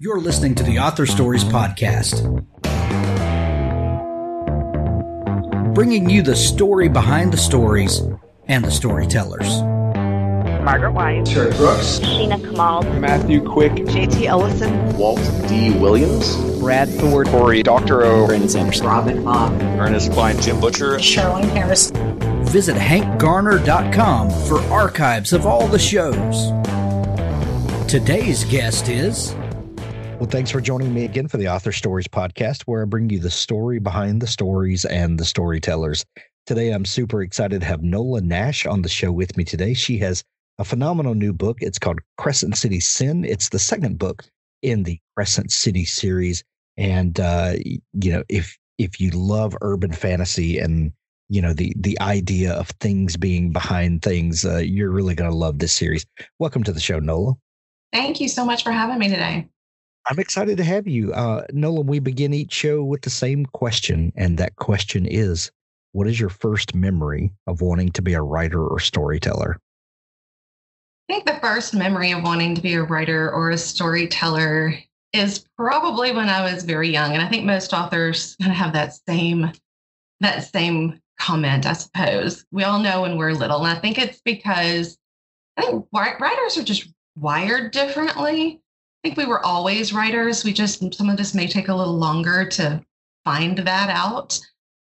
You're listening to the Author Stories Podcast, bringing you the story behind the stories and the storytellers. Margaret White, Terry Brooks, Sheena Kamal, Matthew Quick, JT Ellison, Walt D. Williams, Brad Ford, Corey, Dr. O, Brandon Sanders, Robin Mock, Ernest Klein, Jim Butcher, Sherwin Harris. Visit hankgarner.com for archives of all the shows. Today's guest is... Well, thanks for joining me again for the Author Stories Podcast, where I bring you the story behind the stories and the storytellers. Today, I'm super excited to have Nola Nash on the show with me today. She has a phenomenal new book. It's called Crescent City Sin. It's the second book in the Crescent City series. And, if you love urban fantasy and, the idea of things being behind things, you're really going to love this series. Welcome to the show, Nola. Thank you so much for having me today. I'm excited to have you. Nola, we begin each show with the same question, and that question is, what is your first memory of wanting to be a writer or storyteller? I think the first memory of wanting to be a writer or a storyteller is probably when I was very young. And I think most authors kind of have that same comment, I suppose. We all know when we're little. And I think it's because I think writers are just wired differently. I think we were always writers. Some of us may take a little longer to find that out.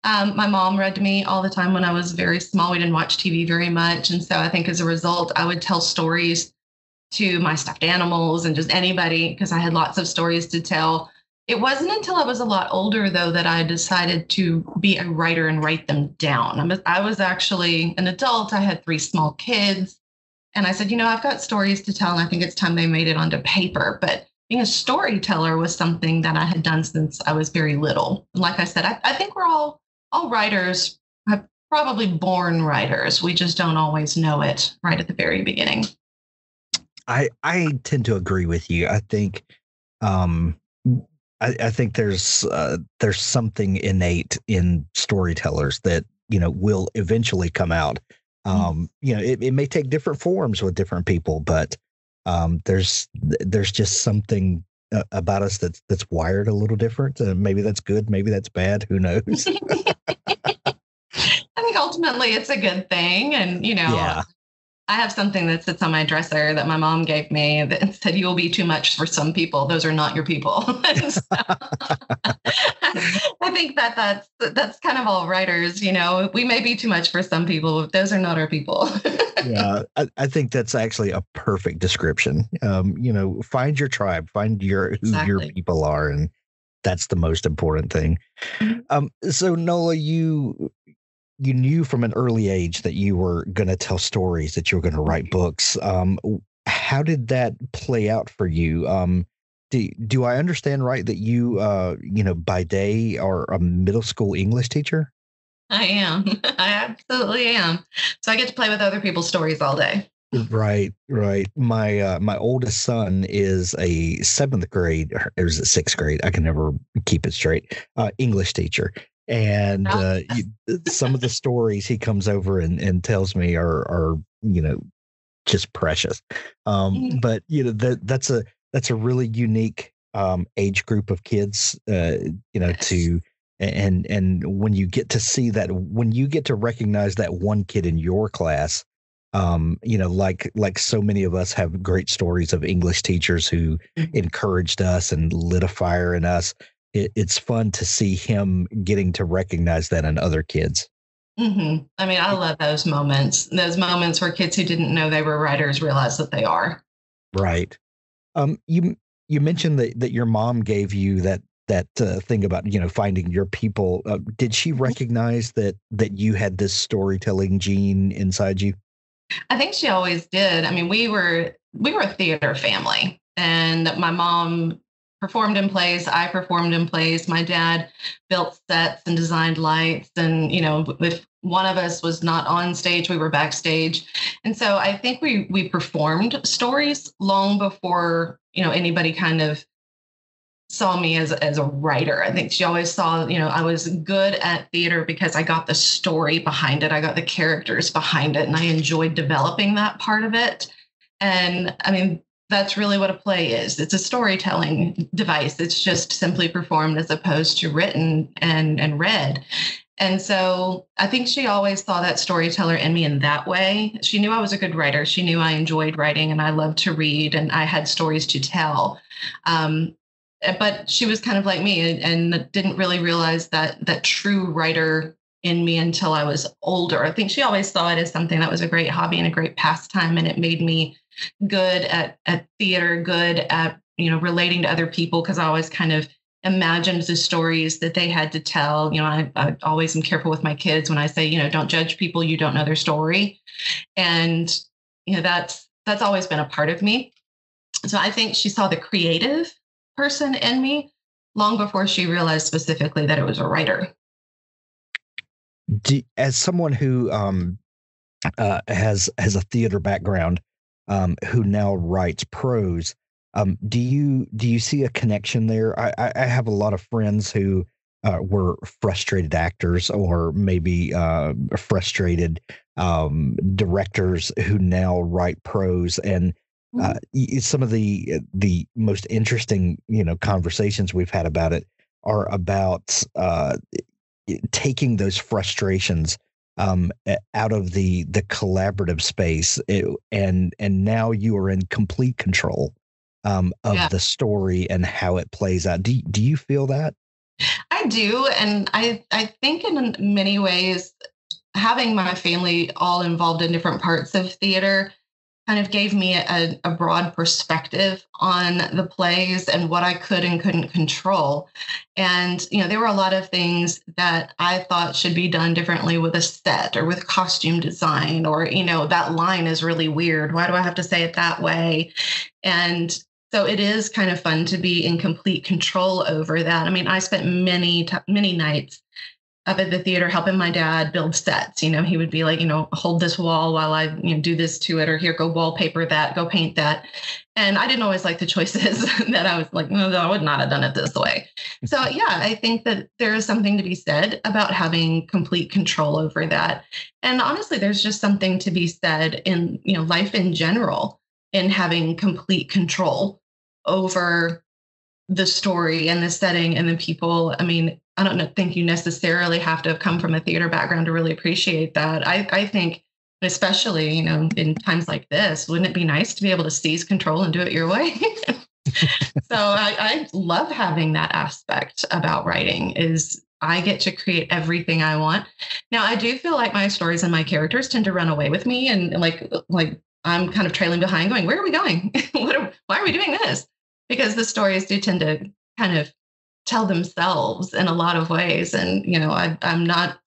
My mom read to me all the time when I was very small. We didn't watch TV very much. And so I think as a result, I would tell stories to my stuffed animals and just anybody because I had lots of stories to tell. It wasn't until I was a lot older, though, that I decided to be a writer and write them down. I was actually an adult. I had 3 small kids. And I said, I've got stories to tell, and I think it's time they made it onto paper. But being a storyteller was something that I had done since I was very little. And like I said, I think we're all writers, probably born writers. We just don't always know it right at the very beginning. I tend to agree with you. I think I think there's something innate in storytellers that will eventually come out. It may take different forms with different people, but there's just something about us that's wired a little different. Maybe that's good, maybe that's bad. Who knows? I think ultimately it's a good thing, and yeah. I have something that sits on my dresser that my mom gave me that said, "You will be too much for some people. Those are not your people." So, I think that's kind of all writers. We may be too much for some people, but those are not our people. Yeah, I think that's actually a perfect description. Find your tribe, find who your people are, and that's the most important thing. Mm-hmm. So Nola, you knew from an early age that you were going to tell stories, that you were going to write books. How did that play out for you? Do I understand right that you, by day are a middle school English teacher? I am. I absolutely am. So I get to play with other people's stories all day. Right. My oldest son is a 7th grade, or it was a 6th grade. I can never keep it straight. English teacher. And some of the stories he comes over and tells me are just precious. But that's a really unique age group of kids. To and when you get to see that, when you get to recognize that one kid in your class, like so many of us have great stories of English teachers who encouraged us and lit a fire in us. It's fun to see him getting to recognize that in other kids. Mm-hmm. I mean, I love those moments where kids who didn't know they were writers realize that they are. Right. You mentioned that your mom gave you that thing about, finding your people. Did she recognize that you had this storytelling gene inside you? I think she always did. I mean, we were a theater family, and my mom performed in plays. I performed in plays. My dad built sets and designed lights. And, if one of us was not on stage, we were backstage. And so I think we performed stories long before, anybody kind of saw me as a writer. I think she always saw, I was good at theater because I got the story behind it. I got the characters behind it, and I enjoyed developing that part of it. And I mean, that's really what a play is. It's a storytelling device. It's just simply performed as opposed to written and read. And so I think she always saw that storyteller in me in that way. She knew I was a good writer. She knew I enjoyed writing and I loved to read and I had stories to tell. But she was kind of like me and didn't really realize that true writer in me until I was older. I think she always saw it as something that was a great hobby and a great pastime. And it made me good at theater, good at, relating to other people, because I always kind of imagined the stories that they had to tell. I always am careful with my kids when I say, don't judge people you don't know their story. And, that's always been a part of me. So I think she saw the creative person in me long before she realized specifically that it was a writer. As someone who has a theater background, who now writes prose, do you see a connection there? I have a lot of friends who were frustrated actors or maybe frustrated directors who now write prose, and some of the most interesting conversations we've had about it are about taking those frustrations out of the collaborative space, and now you are in complete control of the story and how it plays out. Do you feel that? I do, and I think in many ways, having my family all involved in different parts of theater kind of gave me a broad perspective on the plays and what I could and couldn't control. And, there were a lot of things that I thought should be done differently with a set or with costume design, or, that line is really weird. Why do I have to say it that way? And so it is kind of fun to be in complete control over that. I mean, I spent many nights up at the theater helping my dad build sets. He would be like, hold this wall while I, do this to it, or here, go wallpaper that, go paint that. And I didn't always like the choices that I was like, no, I would not have done it this way. So yeah, I think that there is something to be said about having complete control over that. And honestly, there's just something to be said in, life in general, in having complete control over the story and the setting and the people. I mean, I don't think you necessarily have to have come from a theater background to really appreciate that. I think, especially, in times like this, wouldn't it be nice to be able to seize control and do it your way? So I love having that aspect about writing, is I get to create everything I want. Now, I do feel like my stories and my characters tend to run away with me, and like I'm kind of trailing behind going, where are we going? Why are we doing this? Because the stories do tend to kind of tell themselves in a lot of ways. And, I'm not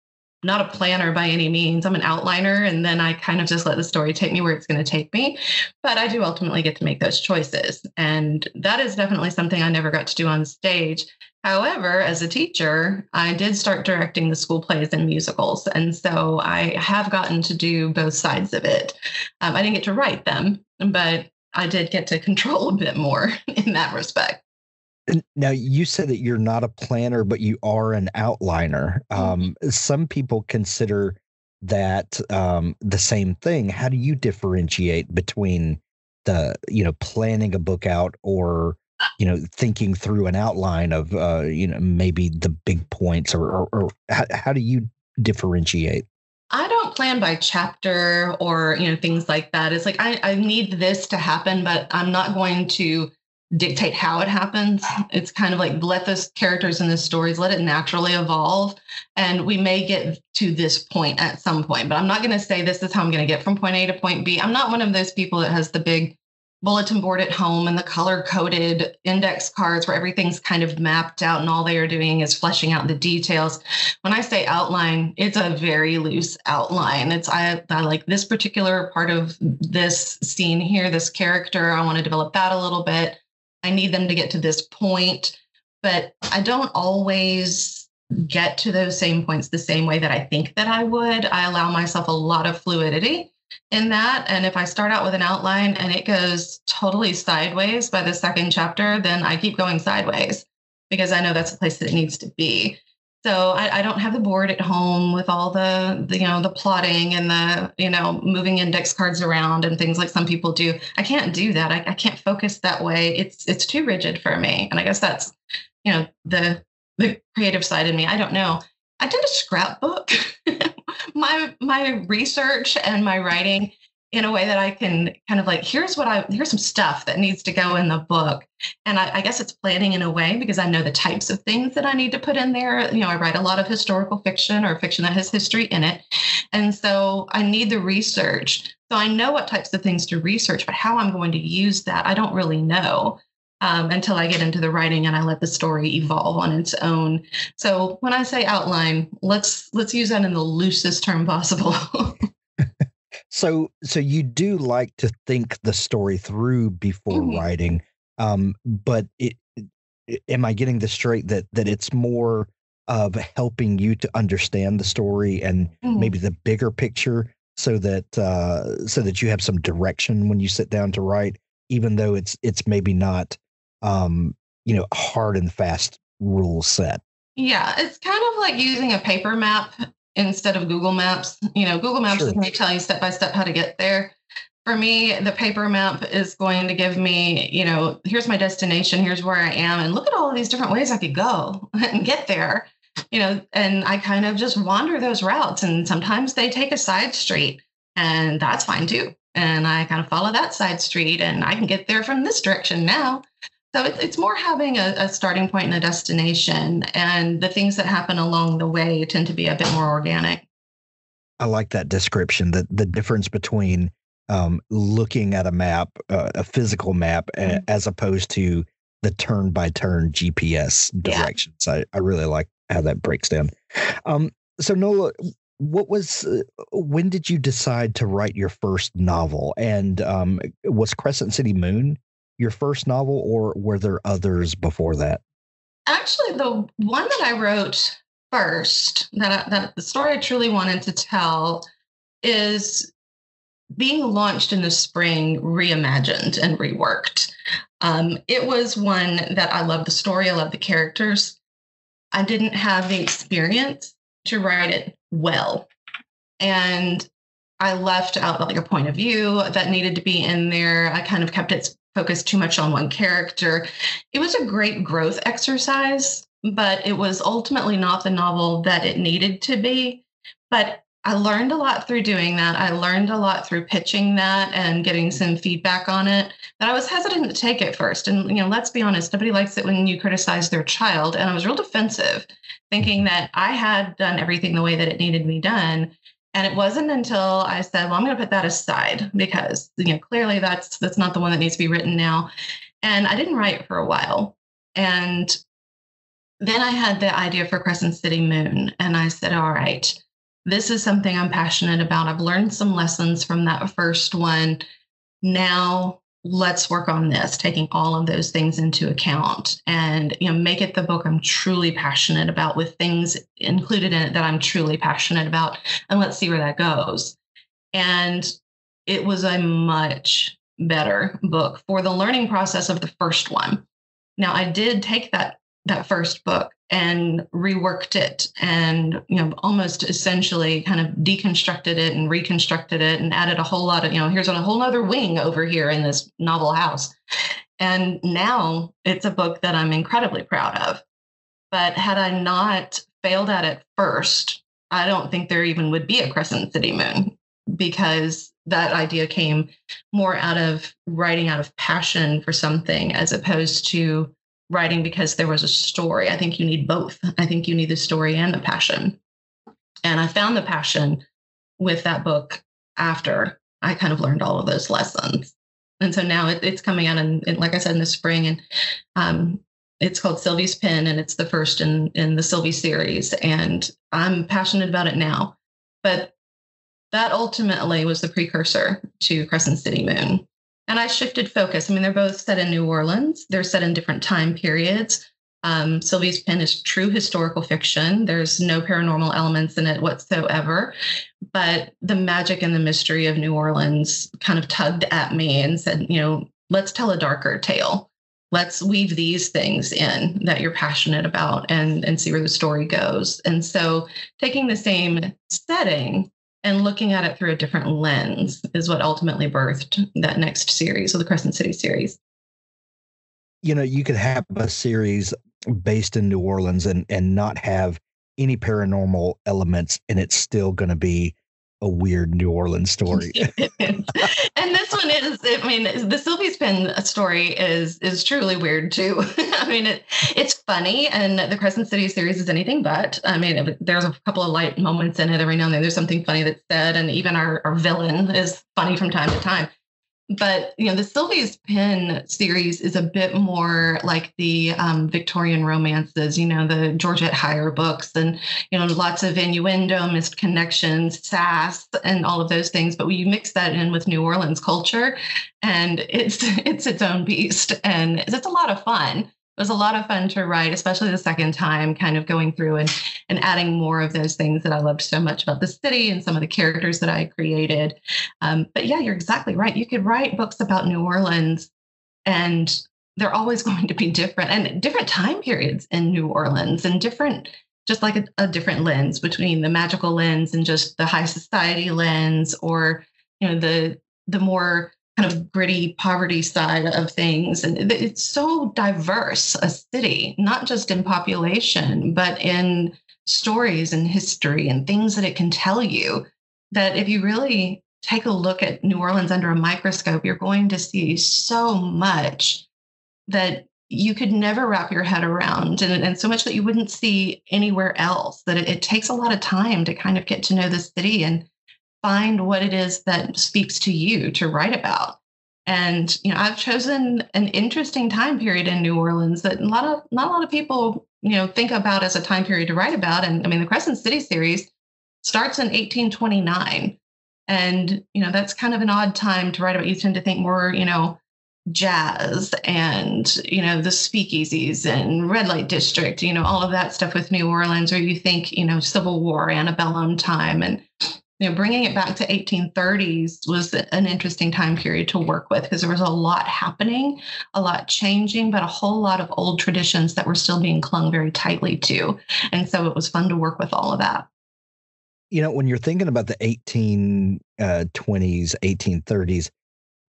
a planner by any means. I'm an outliner, and then I kind of just let the story take me where it's going to take me. But I do ultimately get to make those choices. And that is definitely something I never got to do on stage. However, as a teacher, I did start directing the school plays and musicals. And so I have gotten to do both sides of it. I didn't get to write them, but I did get to control a bit more in that respect. Now, you said that you're not a planner, but you are an outliner. Some people consider that the same thing. How do you differentiate between the, planning a book out or, thinking through an outline of, maybe the big points, or how do you differentiate? I don't plan by chapter or, things like that. It's like, I need this to happen, but I'm not going to dictate how it happens. It's kind of like, let those characters in the stories, let it naturally evolve. And we may get to this point at some point, but I'm not going to say this is how I'm going to get from point A to point B. I'm not one of those people that has the big bulletin board at home and the color coded index cards where everything's kind of mapped out and all they are doing is fleshing out the details. When I say outline, it's a very loose outline. I like this particular part of this scene here, this character. I want to develop that a little bit. I need them to get to this point, but I don't always get to those same points the same way that I think that I would. I allow myself a lot of fluidity in that. And if I start out with an outline and it goes totally sideways by the second chapter, then I keep going sideways because I know that's the place that it needs to be. So I don't have the board at home with all the plotting and moving index cards around and things like some people do. I can't do that. I can't focus that way. It's too rigid for me. And I guess that's, the creative side in me. I don't know. I did a scrapbook, my research and my writing in a way that I can kind of like, here's some stuff that needs to go in the book. And I guess it's planning in a way because I know the types of things that I need to put in there. I write a lot of historical fiction or fiction that has history in it. And so I need the research. So I know what types of things to research, but how I'm going to use that, I don't really know until I get into the writing and I let the story evolve on its own. So when I say outline, let's use that in the loosest term possible. So you do like to think the story through before writing, but am I getting this straight that it's more of helping you to understand the story and maybe the bigger picture, so that you have some direction when you sit down to write, even though it's maybe not hard and fast rules set? Yeah, it's kind of like using a paper map instead of Google Maps. Google Maps is going to tell you step by step how to get there. For me, the paper map is going to give me, here's my destination, here's where I am, and look at all of these different ways I could go and get there. And I kind of just wander those routes, and sometimes they take a side street, and that's fine too. And I kind of follow that side street, and I can get there from this direction now. So it's more having a starting point and a destination, and the things that happen along the way tend to be a bit more organic. I like that description, that the difference between looking at a map, a physical map, as opposed to the turn-by-turn GPS directions. Yeah. I really like how that breaks down. So Nola, when did you decide to write your first novel? And was Crescent City Moon your first novel, or were there others before that? Actually, the one that I wrote first, that the story I truly wanted to tell, is being launched in the spring, reimagined and reworked. It was one that I loved the story, I loved the characters. I didn't have the experience to write it well. And I left out like a point of view that needed to be in there. I kind of kept it focused too much on one character. It was a great growth exercise, but it was ultimately not the novel that it needed to be. But I learned a lot through doing that. I learned a lot through pitching that and getting some feedback on it, that I was hesitant to take it first. And, let's be honest, nobody likes it when you criticize their child. And I was real defensive, thinking that I had done everything the way that it needed to be done. And it wasn't until I said, well, I'm going to put that aside because, clearly that's not the one that needs to be written now. And I didn't write for a while. And then I had the idea for Crescent City Moon. And I said, all right, this is something I'm passionate about. I've learned some lessons from that first one. Now let's work on this, taking all of those things into account and, make it the book I'm truly passionate about, with things included in it that I'm truly passionate about. And let's see where that goes. And it was a much better book for the learning process of the first one. Now, I did take that first book and reworked it and, almost essentially kind of deconstructed it and reconstructed it and added a whole lot of, here's a whole other wing over here in this novel house. And now it's a book that I'm incredibly proud of. But had I not failed at it first, I don't think there even would be a Crescent City Moon, because that idea came more out of writing out of passion for something as opposed to writing because there was a story. I think you need both. I think you need the story and the passion. And I found the passion with that book after I kind of learned all of those lessons. And so now it's coming out in, like I said, in the spring. And it's called Sylvie's Pen, and it's the first in the Sylvie series. And I'm passionate about it now. But that ultimately was the precursor to Crescent City Moon. And I shifted focus. I mean, they're both set in New Orleans. They're set in different time periods. Sylvie's Pen is true historical fiction. There's no paranormal elements in it whatsoever. But the magic and the mystery of New Orleans kind of tugged at me and said, let's tell a darker tale. let's weave these things in that you're passionate about and see where the story goes. And so taking the same setting and looking at it through a different lens is what ultimately birthed that next series, or the Crescent City series. You could have a series based in New Orleans and not have any paranormal elements, and it's still going to be a weird New Orleans story. And this one is, I mean, the Sylvie's Pen story is truly weird too. I mean, it's funny, and the Crescent City series is anything but. I mean, there's a couple of light moments in it every now and then. There's something funny that's said, and even our villain is funny from time to time. But, the Sylvie's Pen series is a bit more like the Victorian romances, the Georgette Heyer books, and, lots of innuendo, missed connections, sass, and all of those things. But when you mix that in with New Orleans culture, and it's its own beast, and it's a lot of fun. It was a lot of fun to write, especially the second time, kind of going through and adding more of those things that I loved so much about the city and some of the characters that I created. But yeah, you're exactly right. You could write books about New Orleans, and they're always going to be different, and different time periods in New Orleans, and different, just like a different lens between the magical lens and just the high society lens, or, the more kind of gritty poverty side of things. And it's so diverse, a city, not just in population, but in stories and history and things that it can tell you, that if you really take a look at New Orleans under a microscope, you're going to see so much that you could never wrap your head around, and so much that you wouldn't see anywhere else, that it takes a lot of time to kind of get to know the city and find what it is that speaks to you to write about. And, I've chosen an interesting time period in New Orleans that not a lot of people, think about as a time period to write about. And I mean, the Crescent City series starts in 1829. And, that's kind of an odd time to write about. You tend to think more, jazz and, the speakeasies and red light district, all of that stuff with New Orleans, or you think, Civil War, antebellum time. And bringing it back to 1830s was an interesting time period to work with, because there was a lot happening, a lot changing, but a whole lot of old traditions that were still being clung very tightly to. And so it was fun to work with all of that. When you're thinking about the 1820s, 1830s,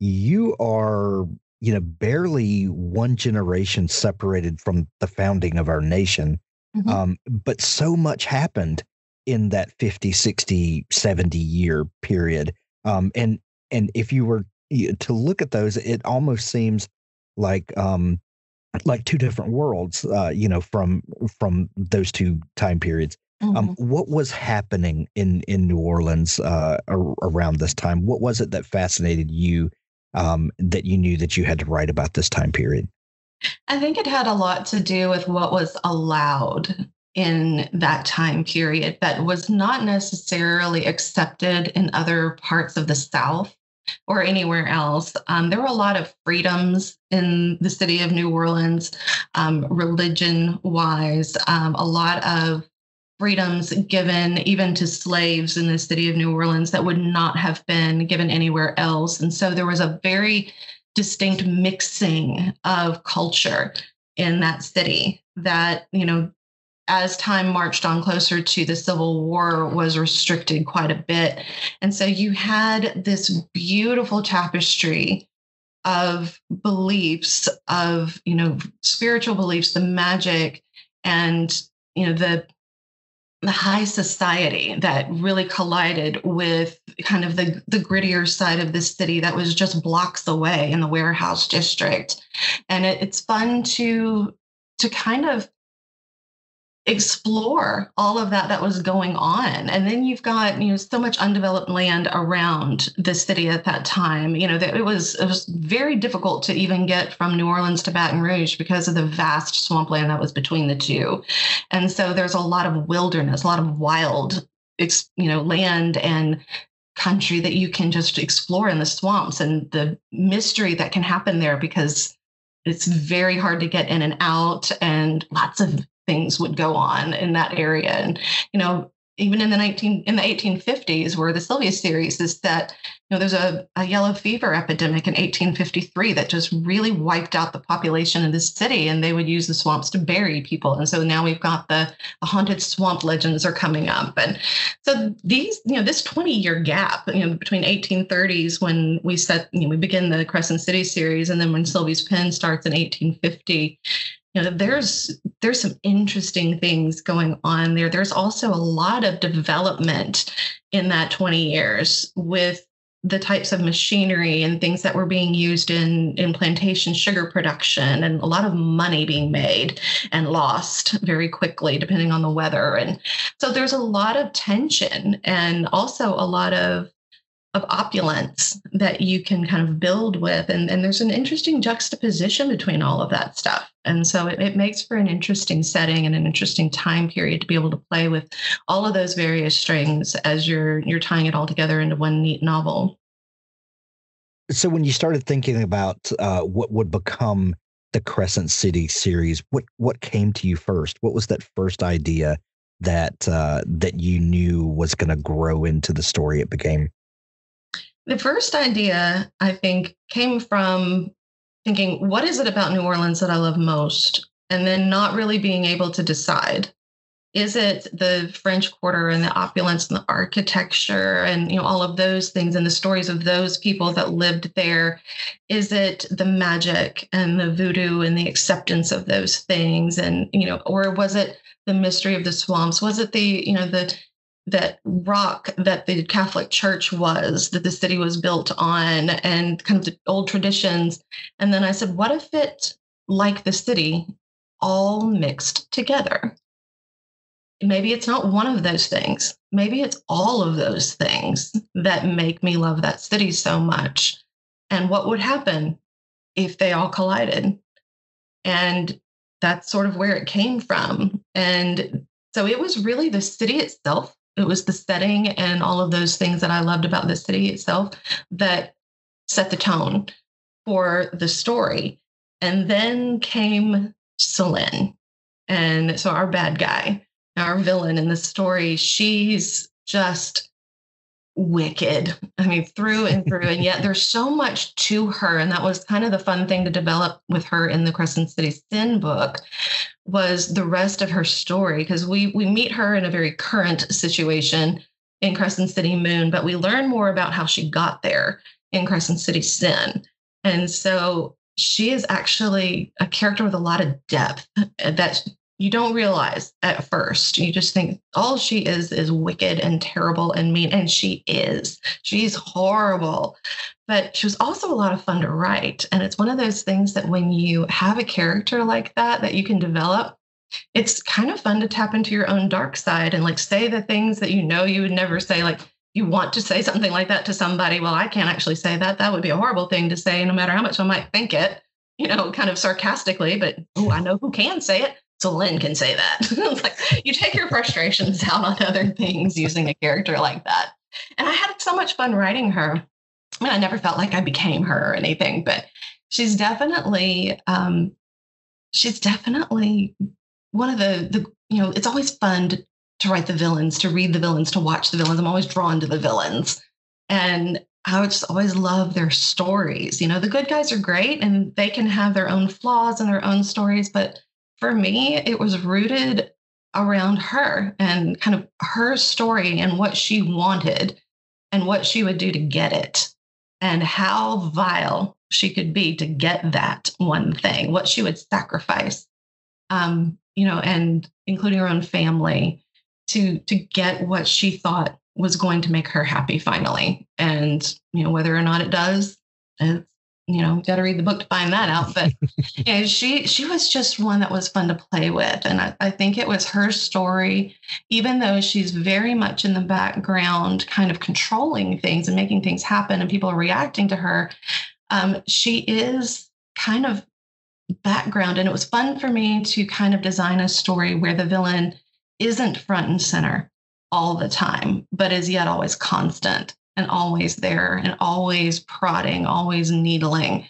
you are, barely one generation separated from the founding of our nation. Mm-hmm. But so much happened in that 50, 60, 70 year period. And if you were to look at those, it almost seems like two different worlds, from those two time periods. Mm-hmm. What was happening in New Orleans around this time? What was it that fascinated you, that you knew that you had to write about this time period? I think it had a lot to do with what was allowed in that time period that was not necessarily accepted in other parts of the South or anywhere else. There were a lot of freedoms in the city of New Orleans, religion-wise, a lot of freedoms given even to slaves in the city of New Orleans that would not have been given anywhere else. And so there was a very distinct mixing of culture in that city that, as time marched on closer to the Civil War, was restricted quite a bit. And so you had this beautiful tapestry of beliefs, of, spiritual beliefs, the magic, and, the high society that really collided with kind of the grittier side of the city that was just blocks away in the warehouse district. And it's fun to kind of explore all of that was going on. And then you've got, so much undeveloped land around the city at that time, that it was very difficult to even get from New Orleans to Baton Rouge because of the vast swampland that was between the two. And so there's a lot of wilderness, a lot of wild, land and country that you can just explore in the swamps, and the mystery that can happen there, because it's very hard to get in and out, and lots of things would go on in that area. And, even in the 1850s, where the Sylvia series is set, there's a yellow fever epidemic in 1853 that just really wiped out the population of the city, and they would use the swamps to bury people. And so now we've got the haunted swamp legends are coming up. And so these, this 20-year gap, between 1830s when we begin the Crescent City series, and then when Sylvia's pen starts in 1850, there's some interesting things going on there. There's also a lot of development in that 20 years with the types of machinery and things that were being used in plantation sugar production, and a lot of money being made and lost very quickly depending on the weather. And so there's a lot of tension and also a lot of opulence that you can kind of build with. And there's an interesting juxtaposition between all of that stuff. And so it makes for an interesting setting and an interesting time period to be able to play with all of those various strings as you're tying it all together into one neat novel. So when you started thinking about what would become the Crescent City series, what came to you first? What was that first idea that you knew was going to grow into the story it became? The first idea, I think, came from thinking, what is it about New Orleans that I love most? And then not really being able to decide. Is it the French Quarter and the opulence and the architecture and all of those things and the stories of those people that lived there? Is it the magic and the voodoo and the acceptance of those things? And or was it the mystery of the swamps? Was it that rock that the Catholic Church was, that the city was built on, and kind of the old traditions? And then I said, what if it, like the city, all mixed together? Maybe it's not one of those things. Maybe it's all of those things that make me love that city so much. And what would happen if they all collided? And that's sort of where it came from. And so it was really the city itself. It was the setting and all of those things that I loved about the city itself that set the tone for the story. And then came Celine. And so our bad guy, our villain in the story, she's just wicked. I mean, through and through. And yet there's so much to her. And that was kind of the fun thing to develop with her in the Crescent City Sin book, was the rest of her story. Because we meet her in a very current situation in Crescent City Moon, but we learn more about how she got there in Crescent City Sin. And so she is actually a character with a lot of depth that you don't realize at first. You just think all she is wicked and terrible and mean. And she is. She's horrible. But she was also a lot of fun to write. And it's one of those things that when you have a character like that you can develop, it's kind of fun to tap into your own dark side and say the things that you would never say. Like, you want to say something like that to somebody. Well, I can't actually say that. That would be a horrible thing to say, no matter how much I might think it, kind of sarcastically. But I know who can say it. So Lynn can say that. It's like you take your frustrations out on other things using a character like that. And I had so much fun writing her. I mean, I never felt like I became her or anything, but she's definitely one of the it's always fun to write the villains, to read the villains, to watch the villains. I'm always drawn to the villains. And I would just always love their stories. The good guys are great and they can have their own flaws and their own stories, but for me, it was rooted around her and kind of her story and what she wanted and what she would do to get it and how vile she could be to get that one thing, what she would sacrifice, and including her own family to get what she thought was going to make her happy finally. And, whether or not it does, it's, got to read the book to find that out. But she was just one that was fun to play with. And I think it was her story, even though she's very much in the background, kind of controlling things and making things happen and people are reacting to her. She is kind of background. And it was fun for me to kind of design a story where the villain isn't front and center all the time, but is yet always constant and always there and always prodding, always needling,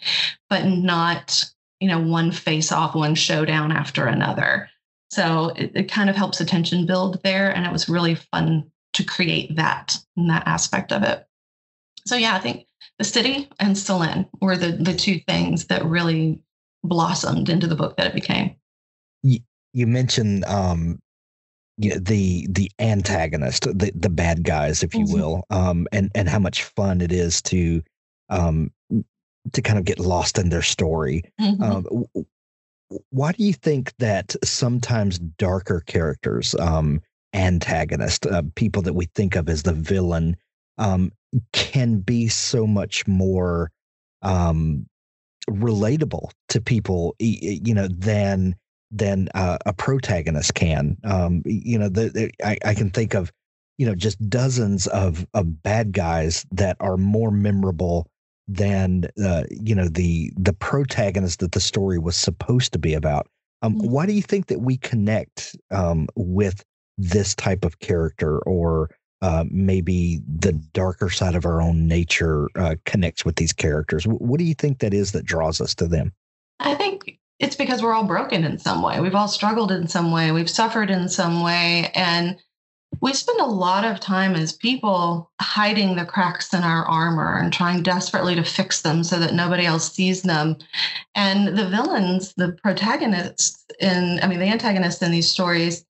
but not, one face off, one showdown after another. So it kind of helps attention build there. And it was really fun to create that and that aspect of it. So yeah, I think the city and Celine were the two things that really blossomed into the book that it became. You mentioned the antagonist, the bad guys, if you will, and how much fun it is to kind of get lost in their story. Why do you think that sometimes darker characters, antagonists, people that we think of as the villain, can be so much more relatable to people, than a protagonist can? I can think of, just dozens of bad guys that are more memorable than the protagonist that the story was supposed to be about. Why do you think that we connect with this type of character, or maybe the darker side of our own nature connects with these characters? What do you think that is that draws us to them? I think it's because we're all broken in some way. We've all struggled in some way. We've suffered in some way. And we spend a lot of time as people hiding the cracks in our armor and trying desperately to fix them so that nobody else sees them. And the villains, the protagonists the antagonists in these stories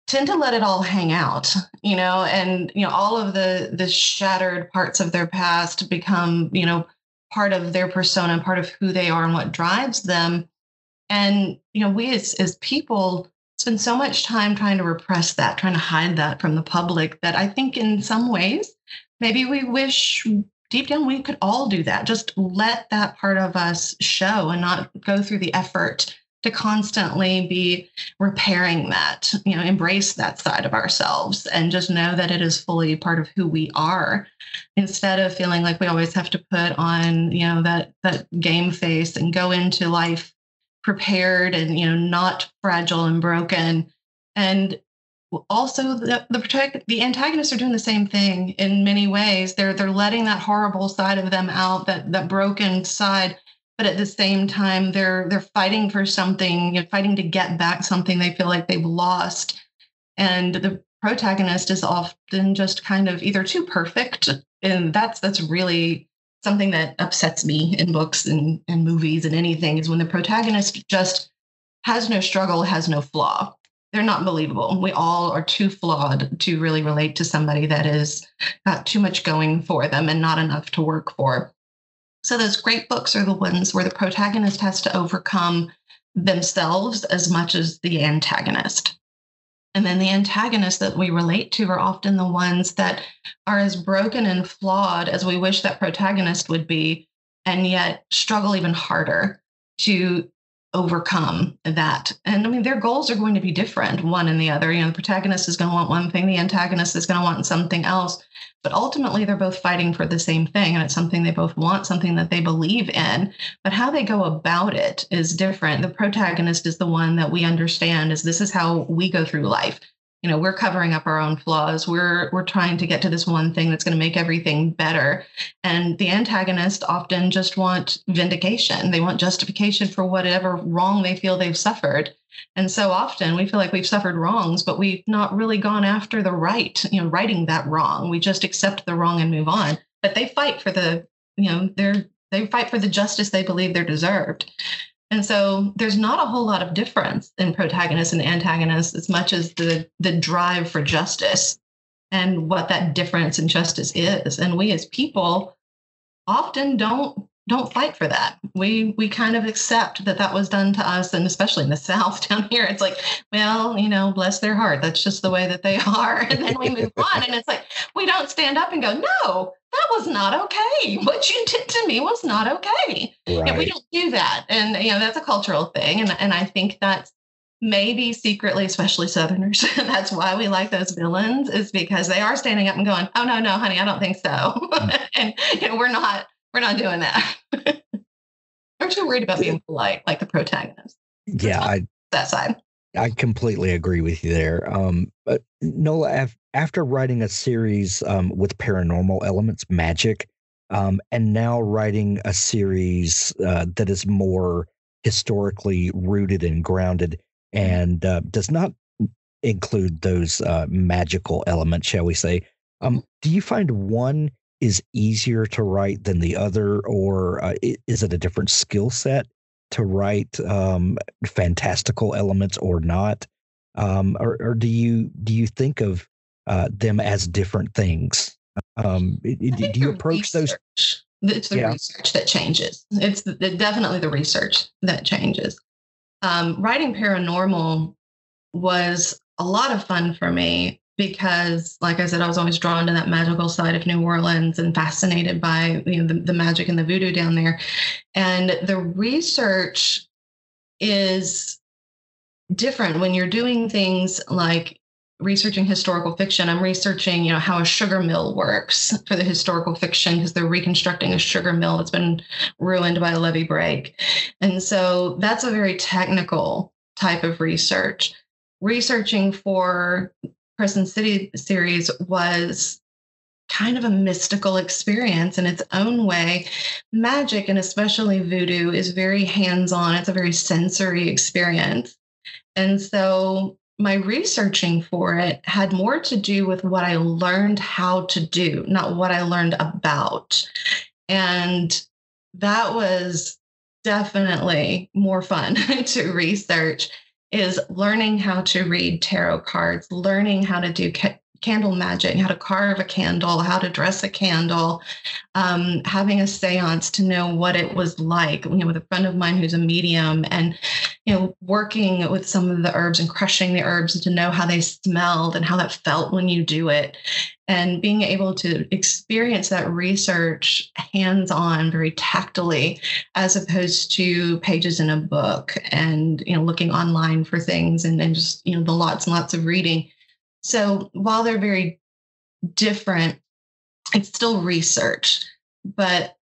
tend to let it all hang out, and, all of the shattered parts of their past become, part of their persona, part of who they are and what drives them. And, we as people spend so much time trying to repress that, trying to hide that from the public, that I think in some ways, maybe we wish deep down we could all do that. Just let that part of us show and not go through the effort to constantly be repairing that, embrace that side of ourselves and just know that it is fully part of who we are, instead of feeling like we always have to put on, that game face and go into life prepared and, not fragile and broken. And also the antagonists are doing the same thing in many ways. They're letting that horrible side of them out, that broken side. But at the same time, they're fighting for something, fighting to get back something they feel like they've lost. And the protagonist is often just kind of either too perfect, and that's really something that upsets me in books and movies and anything, is when the protagonist just has no struggle, has no flaw. They're not believable. We all are too flawed to really relate to somebody that is got too much going for them and not enough to work for. So those great books are the ones where the protagonist has to overcome themselves as much as the antagonist. And then the antagonists that we relate to are often the ones that are as broken and flawed as we wish that protagonist would be, and yet struggle even harder to overcome that. And their goals are going to be different, one and the other. The protagonist is going to want one thing, the antagonist is going to want something else. But ultimately, they're both fighting for the same thing, and it's something they both want, something that they believe in. But how they go about it is different. The protagonist is the one that we understand as this is how we go through life. We're covering up our own flaws. We're trying to get to this one thing that's going to make everything better. And the antagonists often just want vindication. They want justification for whatever wrong they feel they've suffered. And so often we feel like we've suffered wrongs, but we've not really gone after the right, righting that wrong. We just accept the wrong and move on. But they fight for they fight for the justice they believe they're deserved. And so there's not a whole lot of difference in protagonists and antagonists as much as the drive for justice and what that difference in justice is. And we as people often don't fight for that. We kind of accept that was done to us. And especially in the South down here, it's like, well, bless their heart. That's just the way that they are. And then we move on. And it's like, we don't stand up and go, no, that was not okay. What you did to me was not okay. Right. And we don't do that. And, that's a cultural thing. And I think that's maybe secretly, especially Southerners, that's why we like those villains, is because they are standing up and going, oh, no, honey, I don't think so. And we're not doing that. Aren't you worried about being polite like the protagonist? Yeah, that side. I completely agree with you there. But Nola, after writing a series with paranormal elements, magic, and now writing a series that is more historically rooted and grounded, and does not include those magical elements, shall we say. Do you find one is easier to write than the other, or is it a different skill set to write fantastical elements or not? Or do you think of them as different things? Do you approach those? It's the research that changes. It's definitely the research that changes. Writing paranormal was a lot of fun for me because, like I said, I was always drawn to that magical side of New Orleans and fascinated by the magic and the voodoo down there. And the research is different when you're doing things like researching historical fiction. I'm researching, how a sugar mill works for the historical fiction because they're reconstructing a sugar mill that's been ruined by a levee break. And so that's a very technical type of research. Researching for Crescent City series was kind of a mystical experience in its own way. Magic, and especially voodoo, is very hands-on. It's a very sensory experience. And so my researching for it had more to do with what I learned how to do, not what I learned about. And that was definitely more fun to research, is learning how to read tarot cards, learning how to do candle magic, how to carve a candle, how to dress a candle, having a seance to know what it was like, with a friend of mine who's a medium, and, working with some of the herbs and crushing the herbs to know how they smelled and how that felt when you do it. And being able to experience that research hands-on, very tactily, as opposed to pages in a book and, looking online for things and just, the lots and lots of reading. So while they're very different, it's still research. But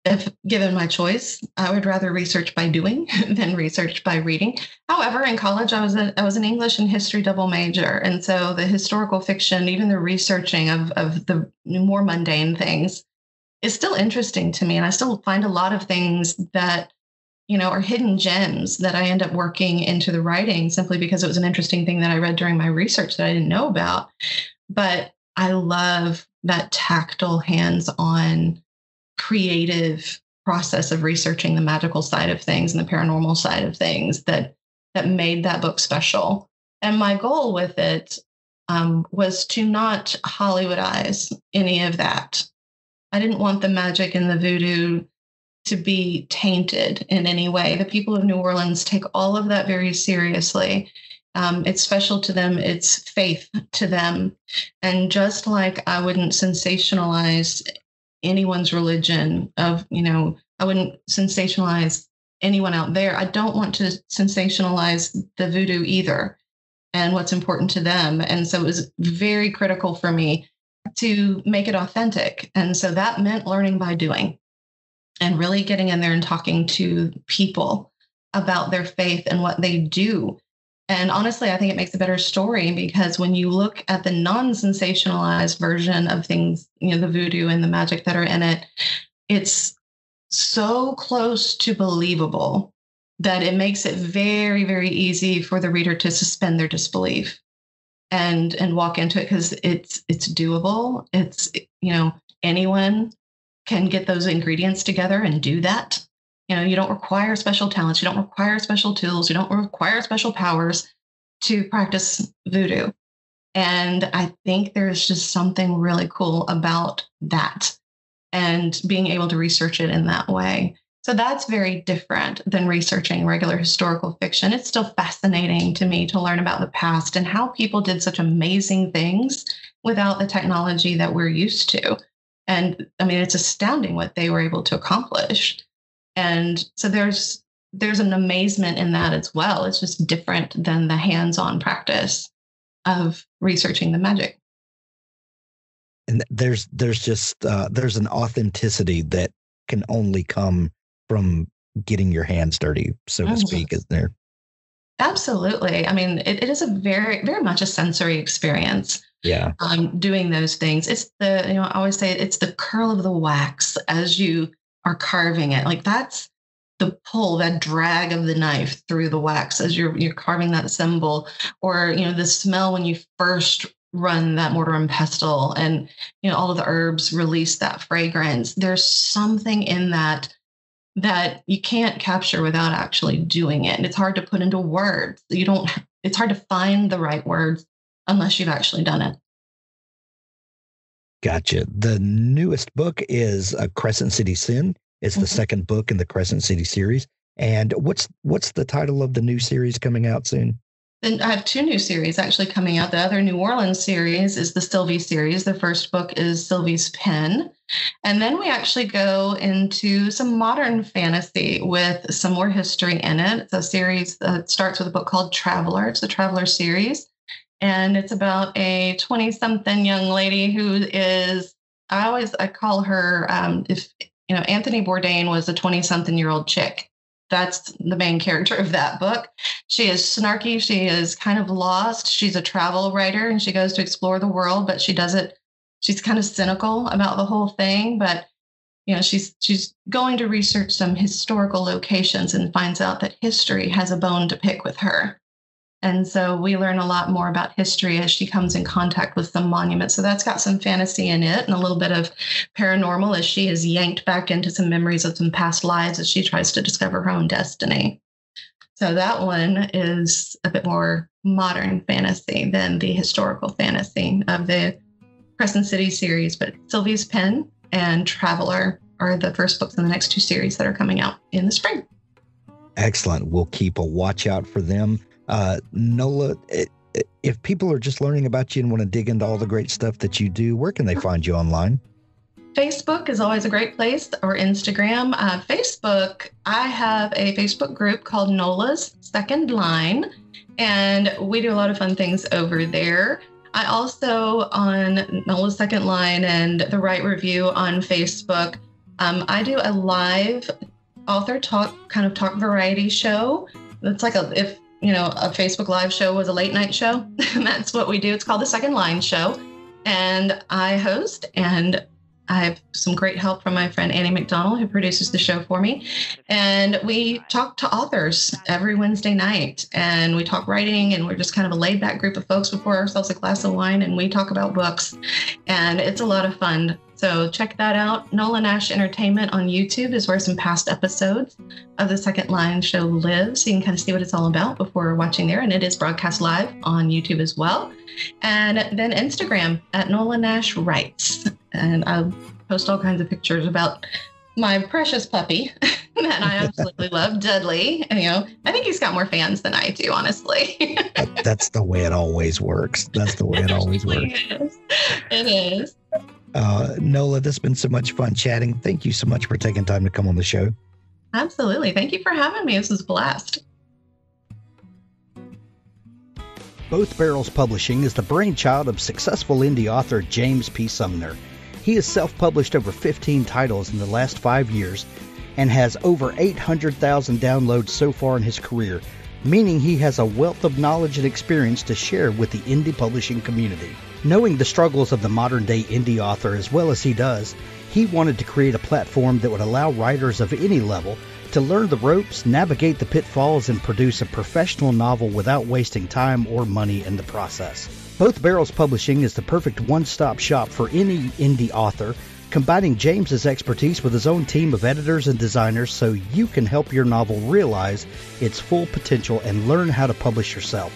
if given my choice, I would rather research by doing than research by reading. However, in college, I was an English and history double major. And so the historical fiction, even the researching of the more mundane things, is still interesting to me. And I still find a lot of things that, are hidden gems that I end up working into the writing simply because it was an interesting thing that I read during my research that I didn't know about. But I love that tactile, hands-on, creative process of researching the magical side of things and the paranormal side of things that made that book special. And my goal with it was to not Hollywoodize any of that. I didn't want the magic and the voodoo to be tainted in any way. The people of New Orleans take all of that very seriously. It's special to them. It's faith to them. And just like I wouldn't sensationalize anyone's religion I wouldn't sensationalize anyone out there. I don't want to sensationalize the voodoo either and what's important to them. And so it was very critical for me to make it authentic. And so that meant learning by doing and really getting in there and talking to people about their faith and what they do. And honestly, I think it makes a better story because when you look at the non-sensationalized version of things, the voodoo and the magic that are in it, it's so close to believable that it makes it very, very easy for the reader to suspend their disbelief and walk into it because it's doable. It's, anyone can get those ingredients together and do that. You don't require special talents. You don't require special tools. You don't require special powers to practice voodoo. And I think there's just something really cool about that and being able to research it in that way. So that's very different than researching regular historical fiction. It's still fascinating to me to learn about the past and how people did such amazing things without the technology that we're used to. And I mean, it's astounding what they were able to accomplish. And so there's an amazement in that as well. It's just different than the hands-on practice of researching the magic. And there's an authenticity that can only come from getting your hands dirty, so to speak, isn't there? Absolutely. I mean, it is a very, very much a sensory experience. Yeah. Doing those things. It's I always say it's the curl of the wax as you are carving it. Like that's the pull, that drag of the knife through the wax as you're carving that symbol, or, the smell when you first run that mortar and pestle and, all of the herbs release that fragrance. There's something in that you can't capture without actually doing it. And it's hard to put into words. It's hard to find the right words unless you've actually done it. Gotcha. The newest book is Crescent City Sin. It's the second book in the Crescent City series. And what's the title of the new series coming out soon? Then I have 2 new series actually coming out. The other New Orleans series is the Sylvie series. The first book is Sylvie's Pen. And then we actually go into some modern fantasy with some more history in it. It's a series that starts with a book called Traveler. It's the Traveler series. And it's about a 20-something young lady who is, I call her, if Anthony Bourdain was a 20-something-year-old chick. That's the main character of that book. She is snarky. She is kind of lost. She's a travel writer and she goes to explore the world, but she's kind of cynical about the whole thing. But, she's going to research some historical locations and finds out that history has a bone to pick with her. And so we learn a lot more about history as she comes in contact with some monuments. So that's got some fantasy in it and a little bit of paranormal as she is yanked back into some memories of some past lives as she tries to discover her own destiny. So that one is a bit more modern fantasy than the historical fantasy of the Crescent City series. But Sylvie's Pen and Traveler are the first books in the next 2 series that are coming out in the spring. Excellent. We'll keep a watch out for them. Nola, if people are just learning about you and want to dig into all the great stuff that you do, where can they find you online? Facebook is always a great place, or Instagram. Facebook, I have a Facebook group called Nola's Second Line, and we do a lot of fun things over there. I also, on Nola's Second Line and The Right Review on Facebook, I do a live author talk variety show. It's like a Facebook Live show was a late night show. That's what we do. It's called the Second Line Show. And I host, and I have some great help from my friend Annie McDonald, who produces the show for me. And we talk to authors every Wednesday night. And we talk writing, and we're just kind of a laid back group of folks. We pour ourselves a glass of wine, and we talk about books. And it's a lot of fun. So check that out. Nola Nash Entertainment on YouTube is where some past episodes of the Second Line Show live. So you can kind of see what it's all about before watching there. And it is broadcast live on YouTube as well. And then Instagram at Nola Nash Writes. And I post all kinds of pictures about my precious puppy that I absolutely love, Dudley. And, I think he's got more fans than I do, honestly. That's the way it always works. It is. Nola, this has been so much fun chatting. Thank you so much for taking time to come on the show. Absolutely. Thank you for having me. This was a blast. Both Barrels Publishing is the brainchild of successful indie author James P. Sumner. He has self-published over 15 titles in the last 5 years and has over 800,000 downloads so far in his career, meaning he has a wealth of knowledge and experience to share with the indie publishing community. Knowing the struggles of the modern-day indie author as well as he does, he wanted to create a platform that would allow writers of any level to learn the ropes, navigate the pitfalls, and produce a professional novel without wasting time or money in the process. Both Barrels Publishing is the perfect one-stop shop for any indie author, combining James's expertise with his own team of editors and designers so you can help your novel realize its full potential and learn how to publish yourself.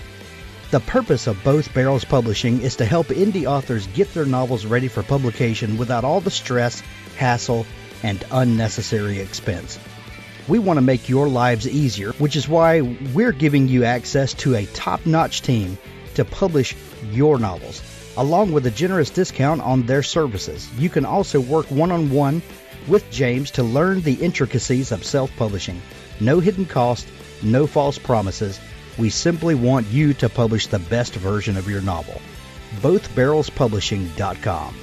The purpose of Both Barrels Publishing is to help indie authors get their novels ready for publication without all the stress, hassle, and unnecessary expense. We want to make your lives easier, which is why we're giving you access to a top-notch team to publish your novels, along with a generous discount on their services. You can also work one-on-one with James to learn the intricacies of self-publishing. No hidden cost, no false promises. We simply want you to publish the best version of your novel. BothBarrelsPublishing.com.